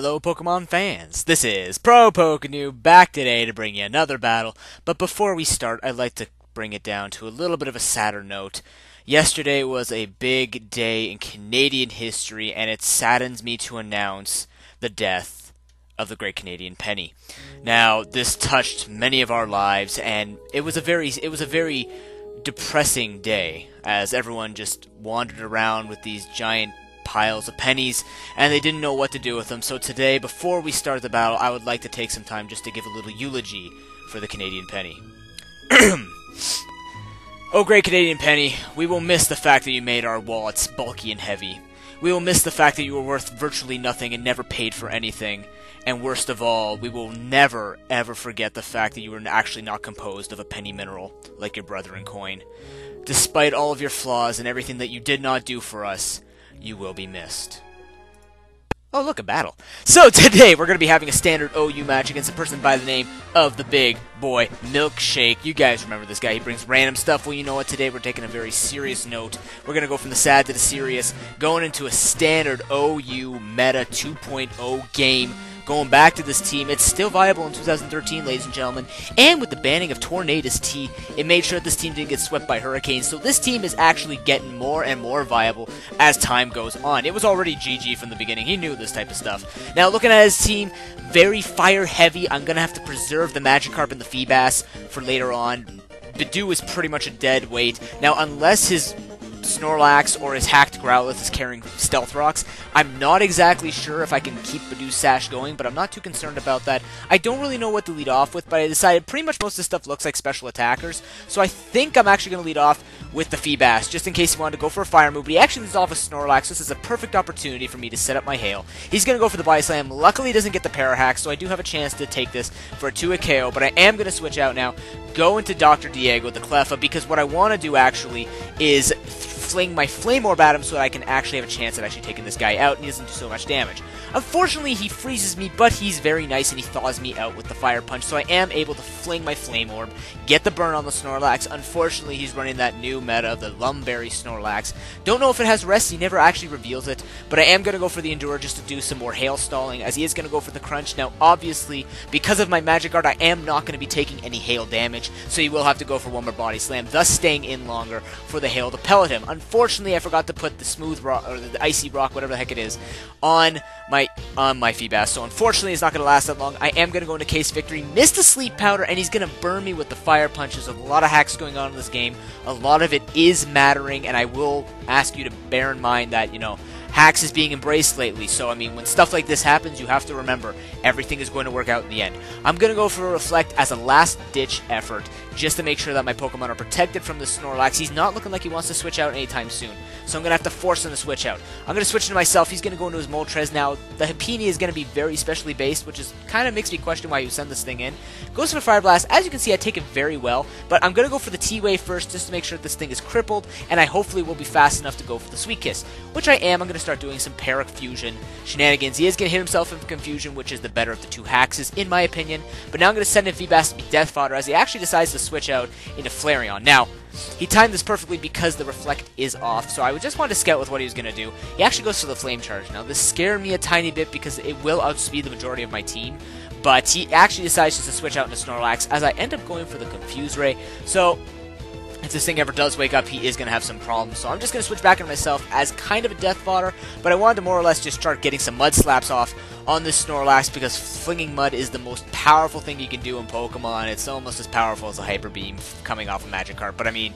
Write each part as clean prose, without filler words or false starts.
Hello Pokemon fans, this is ProPokeNoob back today to bring you another battle, but before we start I'd like to bring it down to a little bit of a sadder note. Yesterday was a big day in Canadian history and it saddens me to announce the death of the great Canadian Penny. Now, this touched many of our lives and it was a very depressing day as everyone just wandered around with these giant piles of pennies, and they didn't know what to do with them. So today, before we start the battle, I would like to take some time just to give a little eulogy for the Canadian Penny. Oh, great Canadian Penny, we will miss the fact that you made our wallets bulky and heavy. We will miss the fact that you were worth virtually nothing and never paid for anything. And worst of all, we will never, ever forget the fact that you were actually not composed of a penny mineral, like your brother in coin. Despite all of your flaws and everything that you did not do for us, you will be missed. Oh, look, a battle. So today, we're going to be having a standard OU match against a person by the name of the Big Boy Milkshake. You guys remember this guy. He brings random stuff. Well, you know what? Today, we're taking a very serious note. We're going to go from the sad to the serious, going into a standard OU Meta 2.0 game. Going back to this team, it's still viable in 2013, ladies and gentlemen, and with the banning of Tornadus T, it made sure this team didn't get swept by hurricanes, so this team is actually getting more and more viable as time goes on. It was already GG from the beginning. He knew this type of stuff. Now, looking at his team, very fire-heavy. I'm going to have to preserve the Magikarp and the Feebas for later on. Bidoof is pretty much a dead weight. Now, unless his Snorlax or his hacked Growlithe is carrying Stealth Rocks, I'm not exactly sure if I can keep Bidoof's Sash going, but I'm not too concerned about that. I don't really know what to lead off with, but I decided pretty much most of this stuff looks like special attackers, so I think I'm actually going to lead off with the Feebas, just in case he wanted to go for a Fire move, but he actually leads off a Snorlax, so this is a perfect opportunity for me to set up my Hail. He's going to go for the Body Slam. Luckily, he doesn't get the Parahack, so I do have a chance to take this for a 2-hit KO, but I am going to switch out now, go into Dr. Diego, the Cleffa, because what I want to do actually is fling my Flame Orb at him so that I can actually have a chance of actually taking this guy out, and he doesn't do so much damage. Unfortunately, he freezes me, but he's very nice, and he thaws me out with the Fire Punch, so I am able to fling my Flame Orb, get the burn on the Snorlax. Unfortunately, he's running that new meta of the Lumberry Snorlax. Don't know if it has Rest, he never actually reveals it, but I am going to go for the Endure just to do some more Hail stalling, as he is going to go for the Crunch. Now, obviously, because of my Magic Guard, I am not going to be taking any Hail damage, so he will have to go for one more Body Slam, thus staying in longer for the Hail to pellet him. Unfortunately, I forgot to put the Smooth Rock, or the Icy Rock, whatever the heck it is, on my Feebas, so unfortunately it's not going to last that long. I am going to go into Case Victory, miss the Sleep Powder, and he's going to burn me with the Fire Punches. There's a lot of hacks going on in this game. A lot of it is mattering, and I will ask you to bear in mind that, you know, hacks is being embraced lately, so I mean, when stuff like this happens, you have to remember, everything is going to work out in the end. I'm going to go for a Reflect as a last-ditch effort, just to make sure that my Pokemon are protected from the Snorlax. He's not looking like he wants to switch out anytime soon, so I'm going to have to force him to switch out. I'm going to switch into myself. He's going to go into his Moltres now. The Happiny is going to be very specially based, which is kind of makes me question why you send this thing in. Goes for Fire Blast. As you can see, I take it very well, but I'm going to go for the T-Wave first, just to make sure that this thing is crippled, and I hopefully will be fast enough to go for the Sweet Kiss, which I am. I'm going to start doing some Parac Fusion shenanigans. He is going to hit himself into Confusion, which is the better of the two Haxes, in my opinion. But now I'm going to send in Feebas to be Death Fodder, as he actually decides to switch out into Flareon. Now, he timed this perfectly because the Reflect is off, so I just wanted to scout with what he was going to do. He actually goes for the Flame Charge. Now, this scared me a tiny bit because it will outspeed the majority of my team, but he actually decides just to switch out into Snorlax, as I end up going for the Confuse Ray. So if this thing ever does wake up, he is going to have some problems. So I'm just going to switch back into myself as kind of a Death Fodder, but I wanted to more or less just start getting some Mud Slaps off on this Snorlax, because flinging Mud is the most powerful thing you can do in Pokemon. It's almost as powerful as a Hyper Beam coming off a Magikarp, but I mean,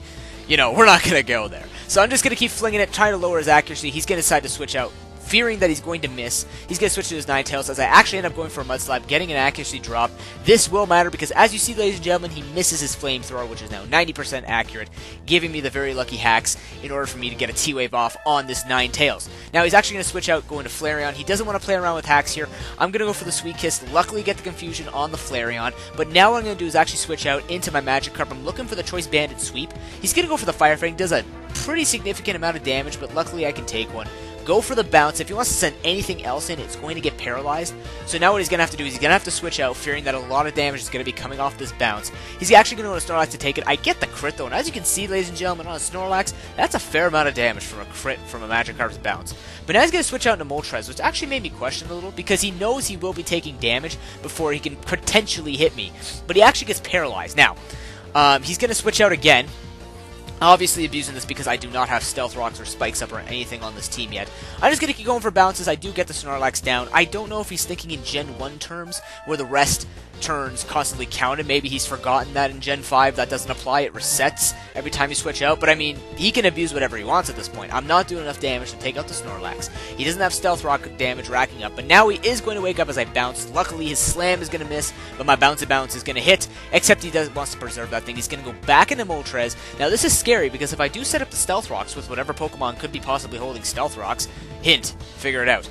you know, we're not going to go there. So I'm just going to keep flinging it, trying to lower his accuracy. He's going to decide to switch out, fearing that he's going to miss. He's going to switch to his Ninetales, as I actually end up going for a Mud Slap, getting an accuracy drop. This will matter because, as you see, ladies and gentlemen, he misses his Flamethrower, which is now 90% accurate, giving me the very lucky hacks in order for me to get a T-Wave off on this Ninetales. Now, he's actually going to switch out, going to Flareon. He doesn't want to play around with hacks here. I'm going to go for the Sweet Kiss, luckily get the Confusion on the Flareon, but now what I'm going to do is actually switch out into my Magikarp. I'm looking for the Choice Banded Sweep. He's going to go for the Fire Fang. Does a pretty significant amount of damage, but luckily I can take one. go for the bounce. If he wants to send anything else in, it's going to get paralyzed. So now what he's going to have to do is he's going to have to switch out, fearing that a lot of damage is going to be coming off this bounce. He's actually going to go to Snorlax to take it. I get the crit though, and as you can see, ladies and gentlemen, on a Snorlax, that's a fair amount of damage from a crit from a Magikarp's bounce. But now he's going to switch out into Moltres, which actually made me question a little, because he knows he will be taking damage before he can potentially hit me. But he actually gets paralyzed. Now, he's going to switch out again. Obviously abusing this because I do not have Stealth Rocks or Spikes Up or anything on this team yet. I'm just going to keep going for bounces. I do get the Snorlax down. I don't know if he's thinking in Gen 1 terms, where the rest turns constantly counted. Maybe he's forgotten that in Gen 5 that doesn't apply. It resets every time you switch out. But I mean, he can abuse whatever he wants at this point. I'm not doing enough damage to take out the Snorlax. He doesn't have Stealth Rock damage racking up. But now he is going to wake up as I bounce. Luckily, his Slam is going to miss, but my Bounce is going to hit. Except he wants to preserve that thing. He's going to go back into Moltres. Now this is scary because if I do set up the Stealth Rocks with whatever Pokemon could be possibly holding Stealth Rocks, hint, figure it out.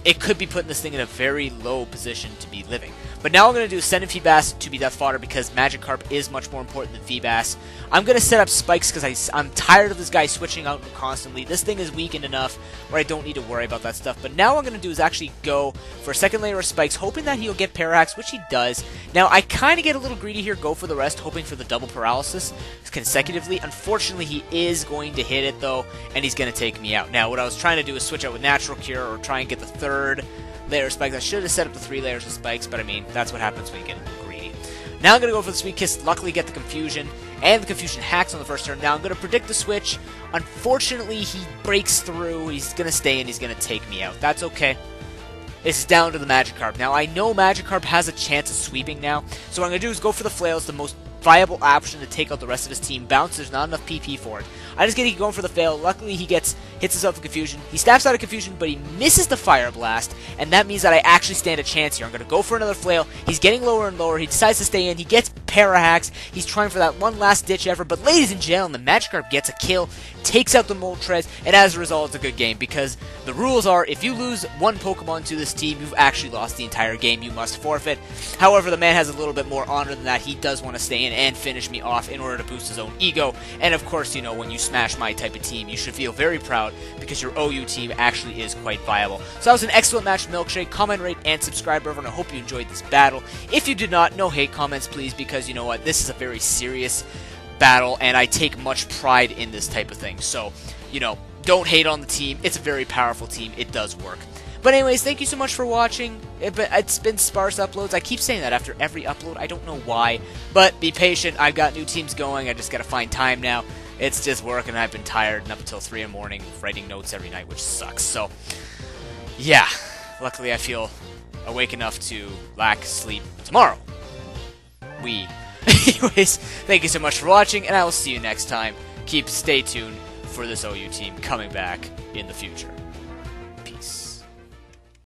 It could be putting this thing in a very low position to be living. But now I'm going to do Send in Feebas to be Death Fodder because Magikarp is much more important than Feebas. I'm going to set up Spikes because I'm tired of this guy switching out constantly. This thing is weakened enough where I don't need to worry about that stuff. But now what I'm going to do is actually go for a second layer of Spikes, hoping that he'll get Parallax, which he does. Now, I kind of get a little greedy here, go for the rest, hoping for the double paralysis consecutively. Unfortunately, he is going to hit it, though, and he's going to take me out. Now, what I was trying to do is switch out with Natural Cure or try and get the third layer of Spikes. I should have set up the 3 layers of Spikes, but I mean, that's what happens when you get greedy. Now I'm going to go for the Sweet Kiss, luckily get the Confusion, and the Confusion hacks on the first turn. Now I'm going to predict the switch. Unfortunately, he breaks through, he's going to stay, and he's going to take me out. That's okay. It's down to the Magikarp. Now, I know Magikarp has a chance of sweeping now, so what I'm going to do is go for the Flail. It's the most viable option to take out the rest of his team. Bounce, there's not enough PP for it. I'm just going to keep going for the fail. Luckily, he hits himself with Confusion. He snaps out of Confusion, but he misses the Fire Blast, and that means that I actually stand a chance here. I'm going to go for another Flail. He's getting lower and lower. He decides to stay in. He gets Parahacks. He's trying for that one last ditch effort, but ladies and gentlemen, Magikarp gets a kill, takes out the Moltres, and as a result, it's a good game, because the rules are, if you lose one Pokemon to this team, you've actually lost the entire game. You must forfeit. However, the man has a little bit more honor than that. He does want to stay in and finish me off in order to boost his own ego, and of course, you know, when you smash my type of team, you should feel very proud, because your OU team actually is quite viable. So that was an excellent match, Milkshake. Comment, rate, and subscribe, everyone. I hope you enjoyed this battle. If you did not, no hate comments, please, because you know what, this is a very serious battle, and I take much pride in this type of thing. So, you know, don't hate on the team. It's a very powerful team. It does work. But anyways, thank you so much for watching. It's been sparse uploads. I keep saying that after every upload. I don't know why. But be patient. I've got new teams going. I just got to find time now. It's just work, and I've been tired and up until 3 in the morning writing notes every night, which sucks. So, yeah. Luckily, I feel awake enough to lack sleep tomorrow. Anyways, thank you so much for watching, and I will see you next time. Stay tuned for this OU team coming back in the future. Peace.